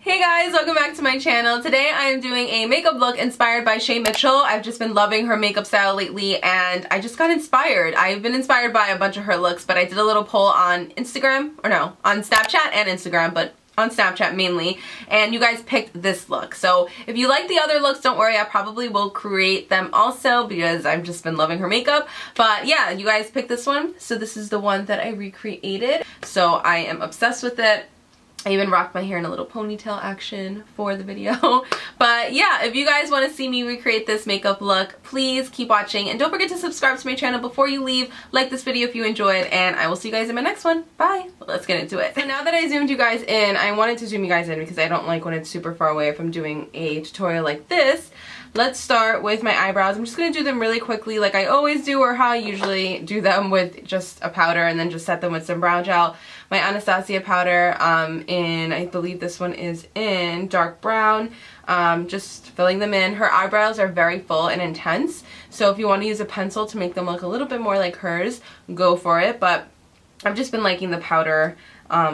Hey guys, welcome back to my channel. Today I am doing a makeup look inspired by Shay Mitchell. I've just been loving her makeup style lately and I just got inspired. I've been inspired by a bunch of her looks, but I did a little poll on Instagram, or no, on Snapchat and Instagram, but on Snapchat mainly, and you guys picked this look. So if you like the other looks, don't worry, I probably will create them also because I've just been loving her makeup. But yeah, you guys picked this one, so this is the one that I recreated. So I am obsessed with it. I even rocked my hair in a little ponytail action for the video. But yeah, if you guys want to see me recreate this makeup look, please keep watching. And don't forget to subscribe to my channel before you leave. Like this video if you enjoyed, and I will see you guys in my next one. Bye! Well, let's get into it. So now that I zoomed you guys in, I wanted to zoom you guys in because I don't like when it's super far away if I'm doing a tutorial like this. Let's start with my eyebrows. I'm just going to do them really quickly like I always do, or how I usually do them, with just a powder and then just set them with some brow gel. My Anastasia powder in, I believe this one is in dark brown, just filling them in. Her eyebrows are very full and intense, so if you want to use a pencil to make them look a little bit more like hers, go for it, but I've just been liking the powder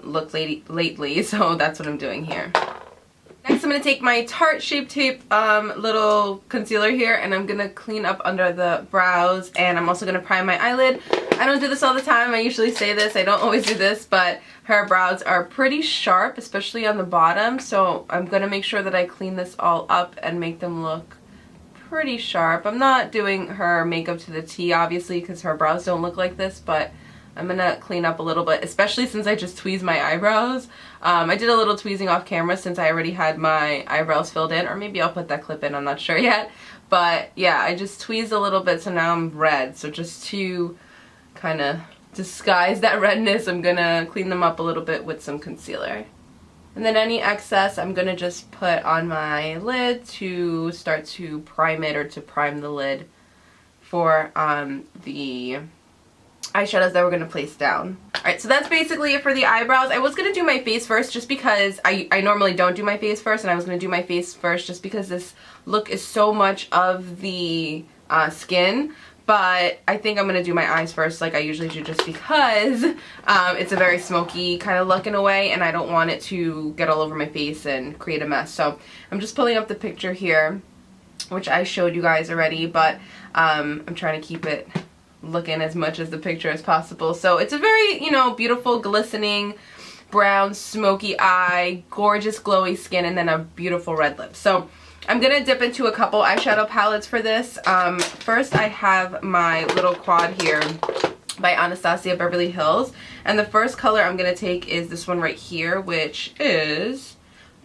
look lately, so that's what I'm doing here. Next, I'm going to take my Tarte Shape Tape little concealer here, and I'm going to clean up under the brows, and I'm also going to prime my eyelid. I don't do this all the time. I usually say this. I don't always do this, but her brows are pretty sharp, especially on the bottom, so I'm going to make sure that I clean this all up and make them look pretty sharp. I'm not doing her makeup to the T, obviously, because her brows don't look like this, but I'm going to clean up a little bit, especially since I just tweezed my eyebrows. I did a little tweezing off camera since I already had my eyebrows filled in, or maybe I'll put that clip in, I'm not sure yet. But yeah, I just tweezed a little bit, so now I'm red. So just to kind of disguise that redness, I'm going to clean them up a little bit with some concealer. And then any excess I'm going to just put on my lid to start to prime it, or to prime the lid for the eyeshadows that we're going to place down. Alright, so that's basically it for the eyebrows. I was going to do my face first just because I normally don't do my face first, and I was going to do my face first just because this look is so much of the skin. But I think I'm going to do my eyes first like I usually do, just because it's a very smoky kind of look in a way, and I don't want it to get all over my face and create a mess. So I'm just pulling up the picture here, which I showed you guys already, but I'm trying to keep it looking as much as the picture as possible. So it's a very, you know, beautiful, glistening, brown, smoky eye, gorgeous, glowy skin, and then a beautiful red lip. So I'm going to dip into a couple eyeshadow palettes for this. First I have my little quad here by Anastasia Beverly Hills, and the first color I'm going to take is this one right here, which is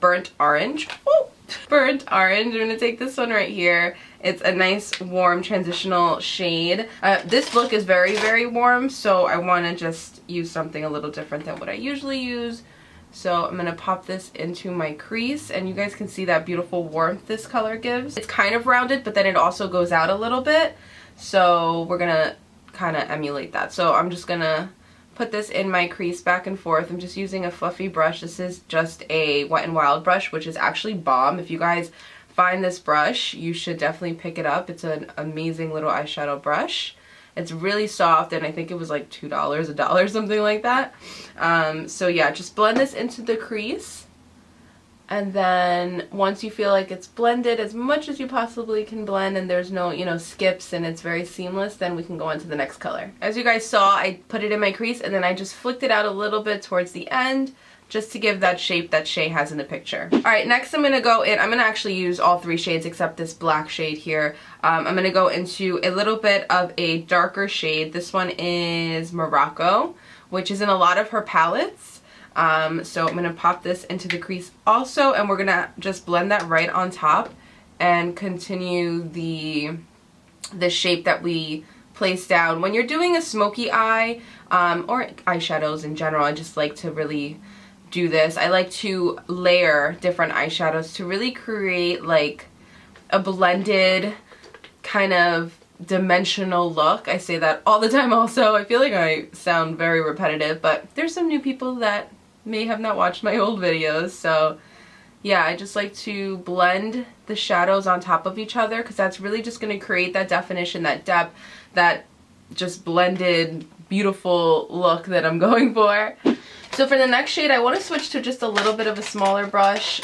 Burnt Orange. Ooh. Burnt Orange. I'm going to take this one right here. It's a nice warm transitional shade. This look is very, very warm, so I want to just use something a little different than what I usually use. So I'm going to pop this into my crease, and you guys can see that beautiful warmth this color gives. It's kind of rounded, but then it also goes out a little bit, so we're going to kind of emulate that. So I'm just going to put this in my crease back and forth. I'm just using a fluffy brush. This is just a Wet n Wild brush, which is actually bomb. If you guys find this brush, you should definitely pick it up. It's an amazing little eyeshadow brush. It's really soft, and I think it was like $2, $1, something like that. So yeah, just blend this into the crease, and then once you feel like it's blended as much as you possibly can blend, and there's no, you know, skips, and it's very seamless, then we can go on to the next color. As you guys saw, I put it in my crease, and then I just flicked it out a little bit towards the end, just to give that shape that Shay has in the picture. Alright, next I'm going to go in, I'm going to actually use all three shades except this black shade here. I'm going to go into a little bit of a darker shade. This one is Morocco, which is in a lot of her palettes. So I'm going to pop this into the crease also, and we're going to just blend that right on top and continue the shape that we placed down. When you're doing a smoky eye, or eyeshadows in general, I just like to really do this. I like to layer different eyeshadows to really create like a blended kind of dimensional look. I say that all the time also. I feel like I sound very repetitive, but there's some new people that may have not watched my old videos, so yeah, I just like to blend the shadows on top of each other, because that's really just going to create that definition, that depth, that just blended beautiful look that I'm going for. So for the next shade, I want to switch to just a little bit of a smaller brush,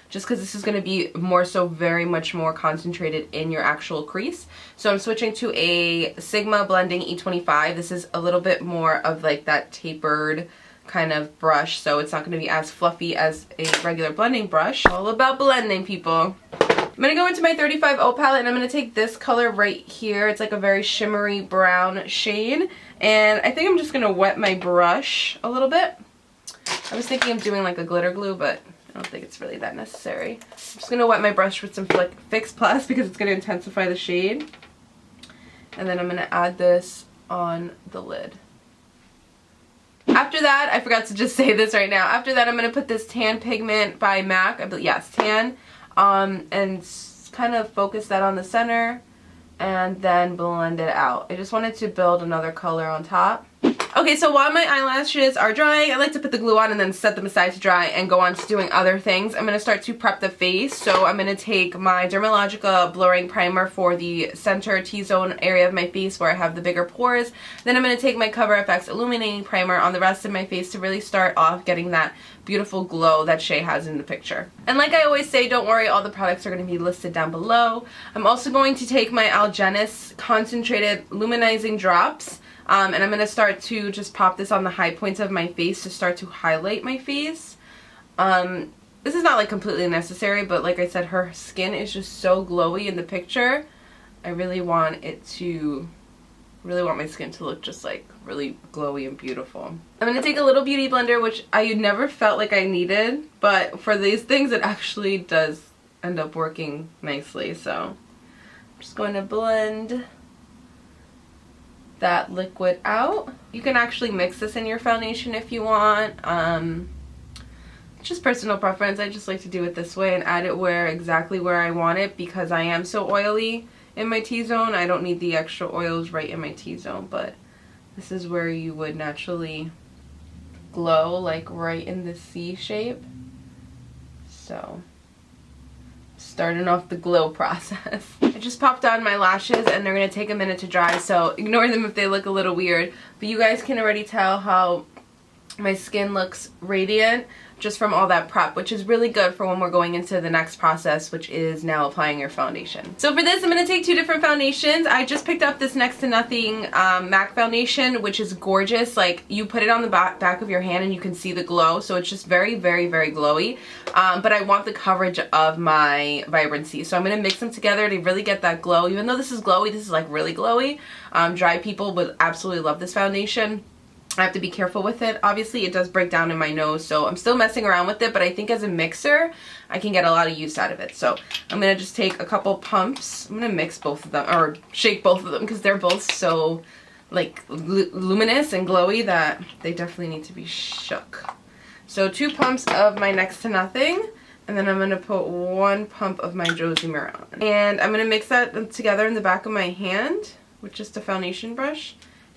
just because this is going to be more so very much more concentrated in your actual crease. So I'm switching to a Sigma Blending E25. This is a little bit more of like that tapered kind of brush, so it's not going to be as fluffy as a regular blending brush. All about blending, people. I'm going to go into my 35O palette, and I'm going to take this color right here. It's like a very shimmery brown shade, and I think I'm just going to wet my brush a little bit. I was thinking of doing like a glitter glue, but I don't think it's really that necessary. I'm just going to wet my brush with some Fix Plus because it's going to intensify the shade. And then I'm going to add this on the lid. After that, I forgot to just say this right now. After that, I'm going to put this Tan Pigment by MAC. Yes, Tan. And kind of focus that on the center and then blend it out. I just wanted to build another color on top. Okay, so while my eyelashes are drying, I like to put the glue on and then set them aside to dry and go on to doing other things. I'm going to start to prep the face. So I'm going to take my Dermalogica blurring primer for the center T-zone area of my face where I have the bigger pores. Then I'm going to take my Cover FX illuminating primer on the rest of my face to really start off getting that beautiful glow that Shay has in the picture. And like I always say, don't worry, all the products are going to be listed down below. I'm also going to take my Algenist concentrated luminizing drops. And I'm going to start to just pop this on the high points of my face to start to highlight my face. This is not like completely necessary, but like I said, her skin is just so glowy in the picture. I really want my skin to look just like really glowy and beautiful. I'm going to take a little beauty blender, which I never felt like I needed, but for these things it actually does end up working nicely. So I'm just going to blend that liquid out. You can actually mix this in your foundation if you want. It's just personal preference. I just like to do it this way and add it exactly where I want it because I am so oily in my T-zone. I don't need the extra oils right in my T-zone, but this is where you would naturally glow, like right in the C shape. So starting off the glow process. I just popped on my lashes and they're going to take a minute to dry, so ignore them if they look a little weird. But you guys can already tell how my skin looks radiant just from all that prep, which is really good for when we're going into the next process, which is now applying your foundation. So for this, I'm going to take two different foundations. I just picked up this Next to Nothing MAC foundation, which is gorgeous. Like, you put it on the back of your hand and you can see the glow, so it's just very, very, very glowy. But I want the coverage of my Vibrancy, so I'm going to mix them together to really get that glow. Even though this is glowy, this is like really glowy. Dry people would absolutely love this foundation. I have to be careful with it. Obviously, it does break down in my nose, so I'm still messing around with it, but I think as a mixer, I can get a lot of use out of it. So I'm going to just take a couple pumps. I'm going to mix both of them, or shake both of them, because they're both so, like, luminous and glowy that they definitely need to be shook. So 2 pumps of my Next to Nothing, and then I'm going to put 1 pump of my Josie Maran. And I'm going to mix that together in the back of my hand with just a foundation brush.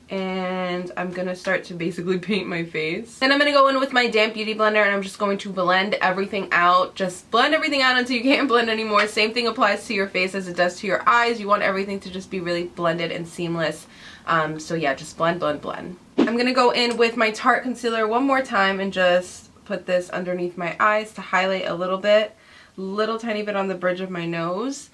And I'm going to start to basically paint my face. And I'm going to go in with my damp beauty blender and I'm just going to blend everything out. Just blend everything out until you can't blend anymore. Same thing applies to your face as it does to your eyes. You want everything to just be really blended and seamless. So yeah, just blend, blend, blend. I'm going to go in with my Tarte concealer one more time and just put this underneath my eyes to highlight a little bit. Little tiny bit on the bridge of my nose.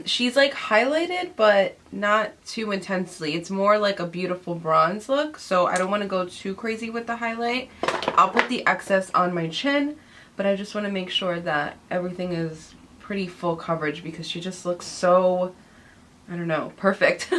She's like highlighted, but not too intensely. It's more like a beautiful bronze look, so I don't want to go too crazy with the highlight. I'll put the excess on my chin, but I just want to make sure that everything is pretty full coverage because she just looks so, I don't know, perfect.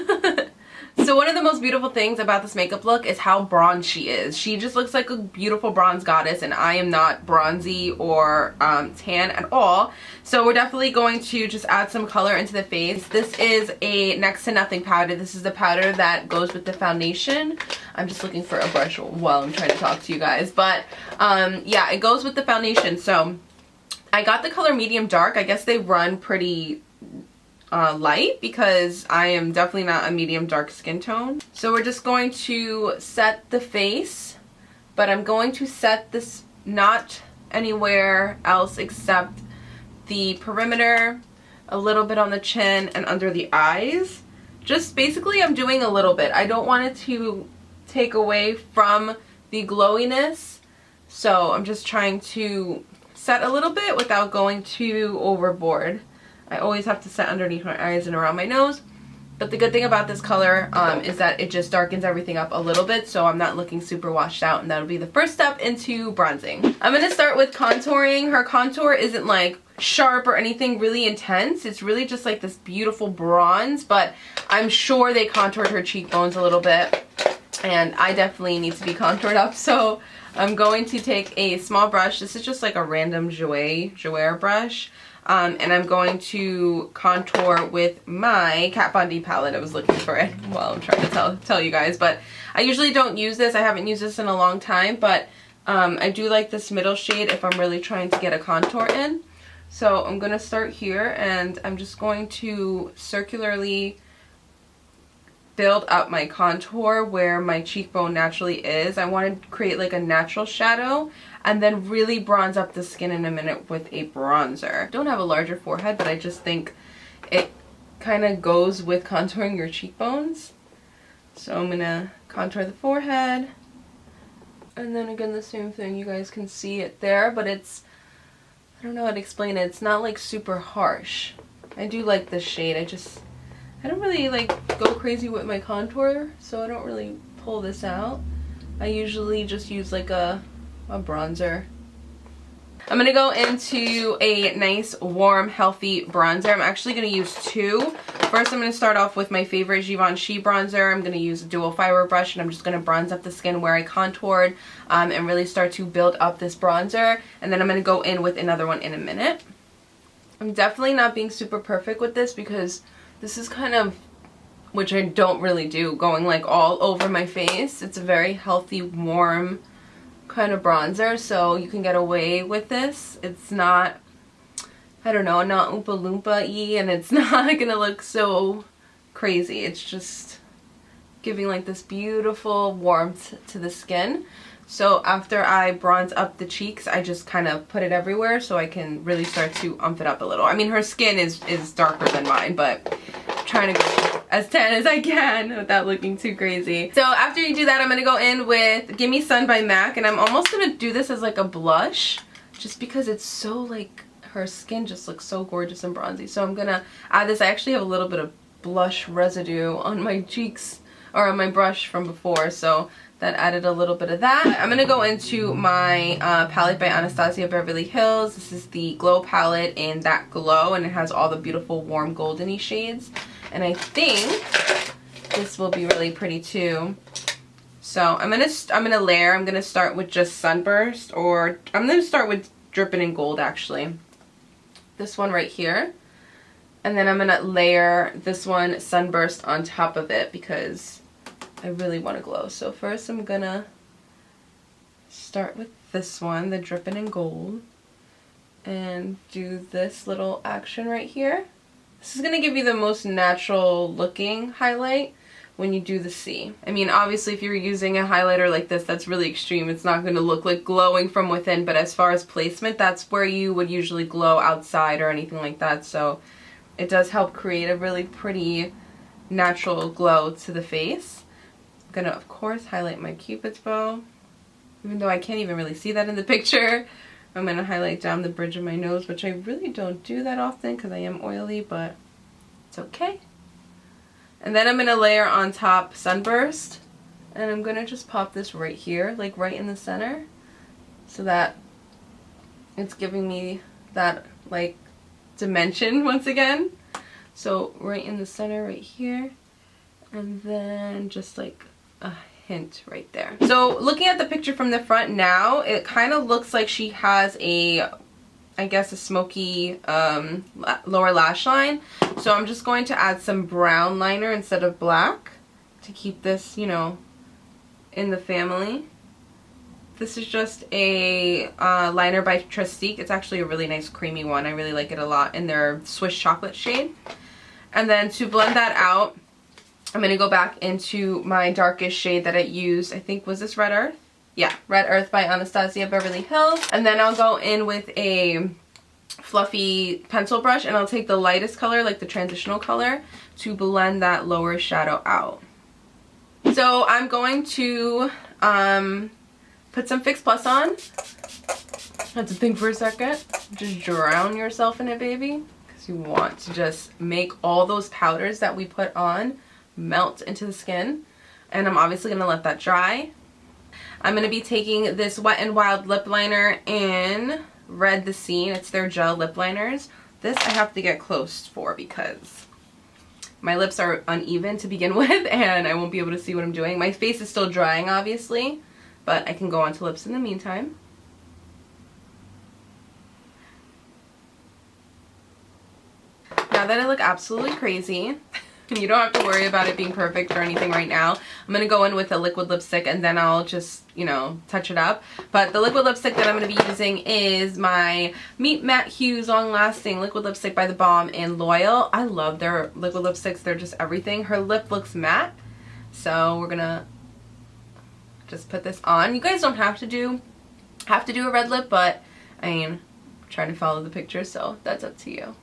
So one of the most beautiful things about this makeup look is how bronze she is. She just looks like a beautiful bronze goddess, and I am not bronzy or tan at all. So we're definitely going to just add some color into the face. This is a Next to Nothing powder. This is the powder that goes with the foundation. I'm just looking for a brush while I'm trying to talk to you guys. But yeah, it goes with the foundation. So I got the color medium dark. I guess they run pretty light because I am definitely not a medium dark skin tone. So we're just going to set the face, but I'm going to set this not anywhere else except the perimeter, a little bit on the chin and under the eyes. Just basically I'm doing a little bit. I don't want it to take away from the glowiness. So I'm just trying to set a little bit without going too overboard. I always have to set underneath my eyes and around my nose. But the good thing about this color is that it just darkens everything up a little bit, so I'm not looking super washed out, and that'll be the first step into bronzing. I'm going to start with contouring. Her contour isn't like sharp or anything really intense. It's really just like this beautiful bronze, but I'm sure they contoured her cheekbones a little bit, and I definitely need to be contoured up, so I'm going to take a small brush. This is just like a random Jouer brush. And I'm going to contour with my Kat Von D palette. I was looking for it while I'm trying to tell you guys, but I usually don't use this. I haven't used this in a long time, but I do like this middle shade if I'm really trying to get a contour in. So I'm going to start here, and I'm just going to circularly build up my contour where my cheekbone naturally is. I want to create like a natural shadow and then really bronze up the skin in a minute with a bronzer. I don't have a larger forehead, but I just think it kind of goes with contouring your cheekbones. So I'm gonna contour the forehead, and then again the same thing. You guys can see it there, but it's, I don't know how to explain it. It's not like super harsh. I do like this shade. I don't really like go crazy with my contour, so I don't really pull this out. I usually just use like a bronzer. I'm going to go into a nice, warm, healthy bronzer. I'm actually going to use two. First, I'm going to start off with my favorite Givenchy bronzer. I'm going to use a dual fiber brush, and I'm just going to bronze up the skin where I contoured and really start to build up this bronzer. And then I'm going to go in with another one in a minute. I'm definitely not being super perfect with this because this is kind of, which I don't really do, going like all over my face. It's a very healthy, warm kind of bronzer, so you can get away with this. It's not, I don't know, not Oompa Loompa-y, and it's not gonna look so crazy. It's just giving like this beautiful warmth to the skin. So after I bronze up the cheeks, I just kind of put it everywhere so I can really start to ump it up a little. I mean, her skin is darker than mine, but I'm trying to go as tan as I can without looking too crazy. So after you do that, I'm going to go in with Gimme Sun by MAC, and I'm almost going to do this as like a blush just because it's so like, her skin just looks so gorgeous and bronzy. So I'm going to add this. I actually have a little bit of blush residue on my cheeks, or on my brush from before, so that added a little bit of that. I'm going to go into my palette by Anastasia Beverly Hills. This is the Glow palette in That Glow, and it has all the beautiful warm goldeny shades. And I think this will be really pretty too. So I'm gonna layer. I'm gonna start with just Sunburst, or I'm gonna start with Drippin' in Gold actually. This one right here. And then I'm gonna layer this one Sunburst on top of it because I really want to glow. So first I'm gonna start with this one, the Drippin' in Gold, and do this little action right here. This is gonna give you the most natural looking highlight when you do the C. I mean, obviously if you're using a highlighter like this, that's really extreme. It's not gonna look like glowing from within, but as far as placement, that's where you would usually glow outside or anything like that. So it does help create a really pretty natural glow to the face. I'm gonna, of course, highlight my Cupid's bow, even though I can't even really see that in the picture. I'm gonna highlight down the bridge of my nose, which I really don't do that often because I am oily, but it's okay. And then I'm gonna layer on top Sunburst, and I'm gonna just pop this right here, like right in the center, so that it's giving me that like dimension once again. So right in the center right here, and then just like a hint right there. So looking at the picture from the front now, it kind of looks like she has a, I guess, a smoky lower lash line. So I'm just going to add some brown liner instead of black to keep this, you know, in the family. This is just a liner by Trestique. It's actually a really nice creamy one. I really like it a lot in their Swiss chocolate shade. And then to blend that out, I'm going to go back into my darkest shade that I used. I think, was this Red Earth? Yeah, Red Earth by Anastasia Beverly Hills. And then I'll go in with a fluffy pencil brush, and I'll take the lightest color, like the transitional color, to blend that lower shadow out. So I'm going to put some Fix Plus on. Have to think for a second. Just drown yourself in it, baby. Because you want to just make all those powders that we put on melt into the skin. And I'm obviously going to let that dry. I'm going to be taking this Wet n Wild lip liner in Red the Scene. It's their gel lip liners. This I have to get close for because my lips are uneven to begin with and I won't be able to see what I'm doing. My face is still drying, obviously, but I can go onto lips in the meantime. Now that I look absolutely crazy, you don't have to worry about it being perfect or anything right now. I'm going to go in with a liquid lipstick and then I'll just, you know, touch it up. But the liquid lipstick that I'm going to be using is my Meet Matte Hues Long Lasting Liquid Lipstick by The Balm in Loyal. I love their liquid lipsticks. They're just everything. Her lip looks matte. So we're going to just put this on. You guys don't have to do a red lip, but I mean, I'm trying to follow the picture, so that's up to you.